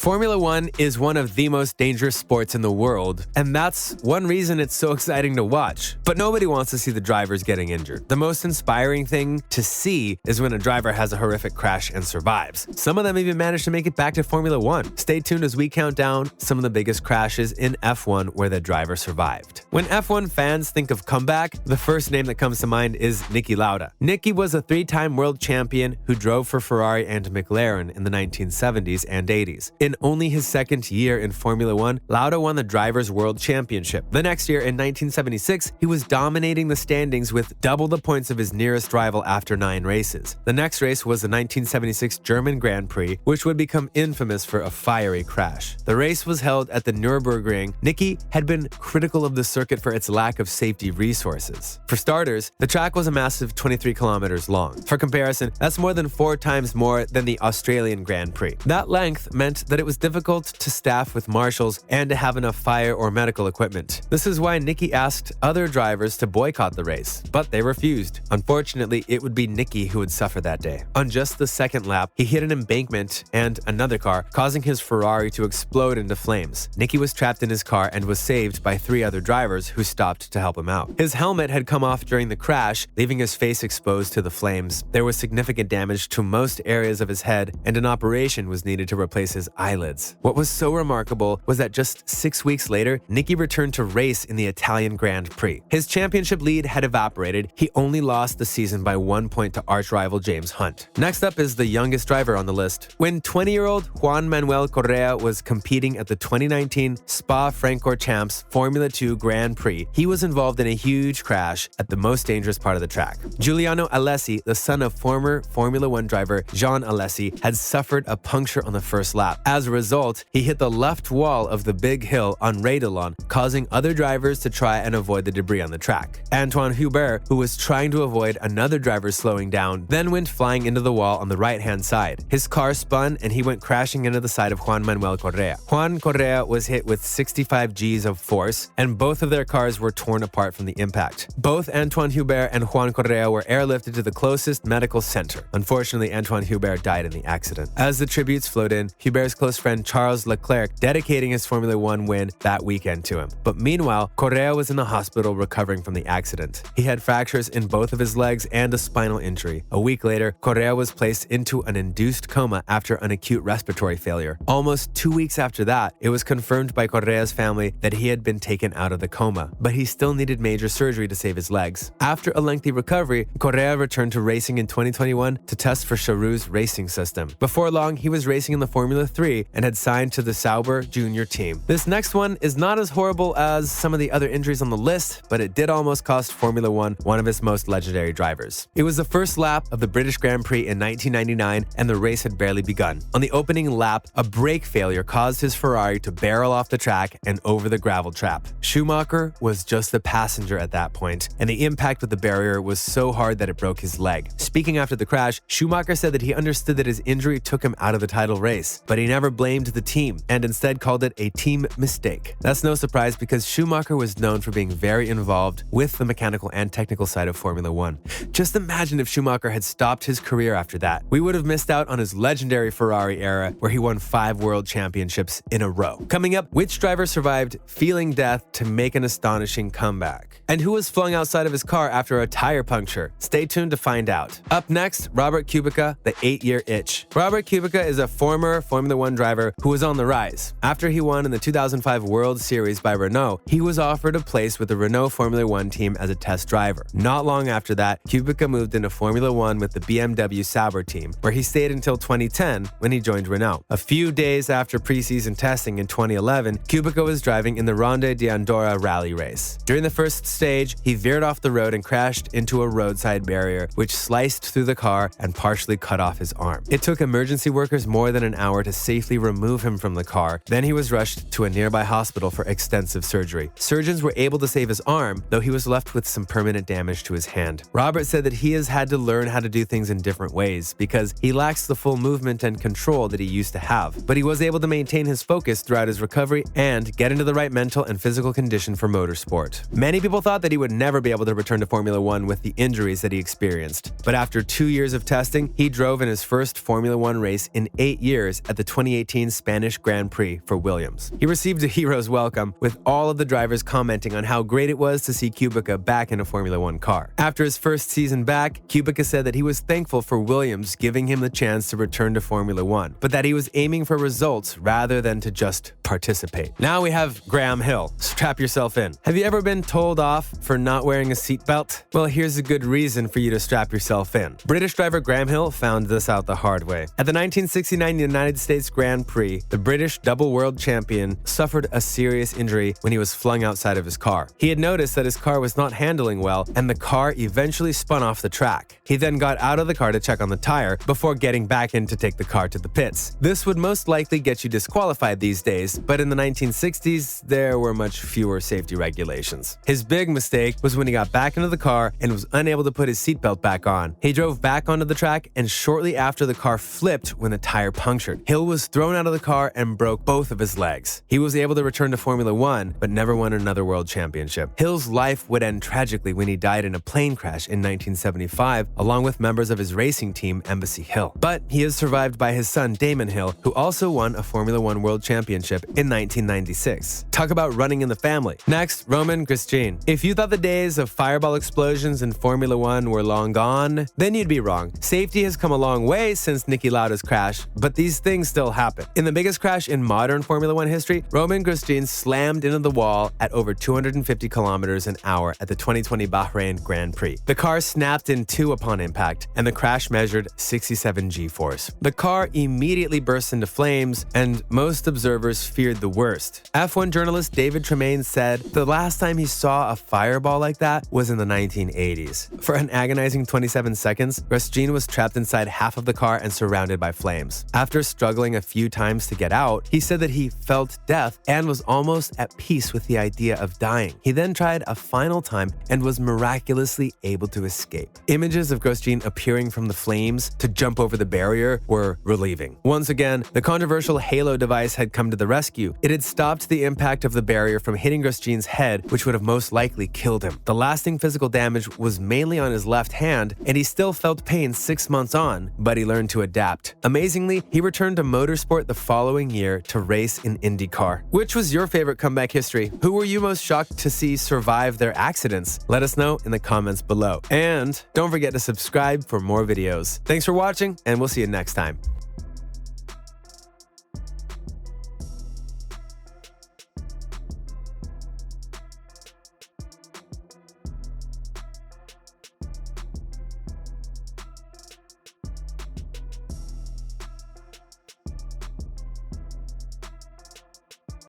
Formula One is one of the most dangerous sports in the world, and that's one reason it's so exciting to watch. But nobody wants to see the drivers getting injured. The most inspiring thing to see is when a driver has a horrific crash and survives. Some of them even manage to make it back to Formula One. Stay tuned as we count down some of the biggest crashes in F1 where the driver survived. When F1 fans think of comeback, the first name that comes to mind is Niki Lauda. Niki was a three-time world champion who drove for Ferrari and McLaren in the 1970s and 80s. In only his second year in Formula One, Lauda won the Drivers' World Championship. The next year, in 1976, he was dominating the standings with double the points of his nearest rival after 9 races. The next race was the 1976 German Grand Prix, which would become infamous for a fiery crash. The race was held at the Nürburgring. Niki had been critical of the circuit for its lack of safety resources. For starters, the track was a massive 23 kilometers long. For comparison, that's more than 4 times more than the Australian Grand Prix. That length meant that it was difficult to staff with marshals and to have enough fire or medical equipment. This is why Niki asked other drivers to boycott the race, but they refused. Unfortunately, it would be Niki who would suffer that day. On just the second lap, he hit an embankment and another car, causing his Ferrari to explode into flames. Niki was trapped in his car and was saved by 3 other drivers who stopped to help him out. His helmet had come off during the crash, leaving his face exposed to the flames. There was significant damage to most areas of his head, and an operation was needed to replace his eyelids. What was so remarkable was that just 6 weeks later, Niki returned to race in the Italian Grand Prix. His championship lead had evaporated. He only lost the season by 1 point to arch-rival James Hunt. Next up is the youngest driver on the list. When 20-year-old Juan Manuel Correa was competing at the 2019 Spa-Francorchamps Formula 2 Grand Prix, he was involved in a huge crash at the most dangerous part of the track. Giuliano Alessi, the son of former Formula 1 driver Jean Alessi, had suffered a puncture on the first lap. As a result, he hit the left wall of the big hill on Radilon, causing other drivers to try and avoid the debris on the track. Antoine Hubert, who was trying to avoid another driver slowing down, then went flying into the wall on the right-hand side. His car spun and he went crashing into the side of Juan Manuel Correa. Juan Correa was hit with 65 Gs of force, and both of their cars were torn apart from the impact. Both Antoine Hubert and Juan Correa were airlifted to the closest medical center. Unfortunately, Antoine Hubert died in the accident. As the tributes flowed in, Hubert's close friend Charles Leclerc dedicating his Formula One win that weekend to him. But meanwhile, Correa was in the hospital recovering from the accident. He had fractures in both of his legs and a spinal injury. A week later, Correa was placed into an induced coma after an acute respiratory failure. Almost 2 weeks after that, it was confirmed by Correa's family that he had been taken out of the coma, but he still needed major surgery to save his legs. After a lengthy recovery, Correa returned to racing in 2021 to test for Charouz's racing system. Before long, he was racing in the Formula 3 and had signed to the Sauber Junior team. This next one is not as horrible as some of the other injuries on the list, but it did almost cost Formula One one of its most legendary drivers. It was the first lap of the British Grand Prix in 1999, and the race had barely begun. On the opening lap, a brake failure caused his Ferrari to barrel off the track and over the gravel trap. Schumacher was just a passenger at that point, and the impact with the barrier was so hard that it broke his leg. Speaking after the crash, Schumacher said that he understood that his injury took him out of the title race, but he never blamed the team and instead called it a team mistake. That's no surprise because Schumacher was known for being very involved with the mechanical and technical side of Formula One. Just imagine if Schumacher had stopped his career after that. We would have missed out on his legendary Ferrari era where he won 5 world championships in a row. Coming up, which driver survived feeling death to make an astonishing comeback? And who was flung outside of his car after a tire puncture? Stay tuned to find out. Up next, Robert Kubica, the 8-year itch. Robert Kubica is a former Formula One driver who was on the rise. After he won in the 2005 World Series by Renault, he was offered a place with the Renault Formula One team as a test driver. Not long after that, Kubica moved into Formula One with the BMW Sauber team, where he stayed until 2010 when he joined Renault. A few days after preseason testing in 2011, Kubica was driving in the Ronde d'Andorra rally race. During the first stage, he veered off the road and crashed into a roadside barrier, which sliced through the car and partially cut off his arm. It took emergency workers more than an hour to safely remove him from the car. Then he was rushed to a nearby hospital for extensive surgery. Surgeons were able to save his arm, though he was left with some permanent damage to his hand. Robert said that he has had to learn how to do things in different ways because he lacks the full movement and control that he used to have. But he was able to maintain his focus throughout his recovery and get into the right mental and physical condition for motorsport. Many people thought that he would never be able to return to Formula One with the injuries that he experienced. But after 2 years of testing, he drove in his first Formula One race in 8 years at the 2018 Spanish Grand Prix for Williams. He received a hero's welcome, with all of the drivers commenting on how great it was to see Kubica back in a Formula One car. After his first season back, Kubica said that he was thankful for Williams giving him the chance to return to Formula One, but that he was aiming for results rather than to just participate. Now we have Graham Hill. Strap yourself in. Have you ever been told off for not wearing a seatbelt? Well, here's a good reason for you to strap yourself in. British driver Graham Hill found this out the hard way. At the 1969 United States Grand Prix, the British double world champion suffered a serious injury when he was flung outside of his car. He had noticed that his car was not handling well, and the car eventually spun off the track. He then got out of the car to check on the tire before getting back in to take the car to the pits. This would most likely get you disqualified these days, but in the 1960s, there were much fewer safety regulations. His big mistake was when he got back into the car and was unable to put his seatbelt back on. He drove back onto the track, and shortly after, the car flipped when the tire punctured. Hill was thrown out of the car and broke both of his legs. He was able to return to Formula One, but never won another world championship. Hill's life would end tragically when he died in a plane crash in 1975, along with members of his racing team, Embassy Hill. But he is survived by his son, Damon Hill, who also won a Formula One world championship in 1996. Talk about running in the family. Next, Romain Grosjean. If you thought the days of fireball explosions in Formula One were long gone, then you'd be wrong. Safety has come a long way since Niki Lauda's crash, but these things still happen. In the biggest crash in modern Formula One history, Romain Grosjean slammed into the wall at over 250 kilometers an hour at the 2020 Bahrain Grand Prix. The car snapped in two upon impact, and the crash measured 67 G-force. The car immediately burst into flames, and most observers feared the worst. F1 journalist David Tremayne said the last time he saw a fireball like that was in the 1980s. For an agonizing 27 seconds, Grosjean was trapped inside half of the car and surrounded by flames. After struggling a few times to get out, he said that he felt death and was almost at peace with the idea of dying. He then tried a final time and was miraculously able to escape. Images of Grosjean appearing from the flames to jump over the barrier were relieving. Once again, the controversial halo device had come to the rescue. It had stopped the impact of the barrier from hitting Grosjean's head, which would have most likely killed him. The lasting physical damage was mainly on his left hand, and he still felt pain 6 months on, but he learned to adapt. Amazingly, he returned to motorsport the following year to race in IndyCar. Which was your favorite comeback history? Who were you most shocked to see survive their accidents? Let us know in the comments below. And don't forget to subscribe for more videos. Thanks for watching, and we'll see you next time.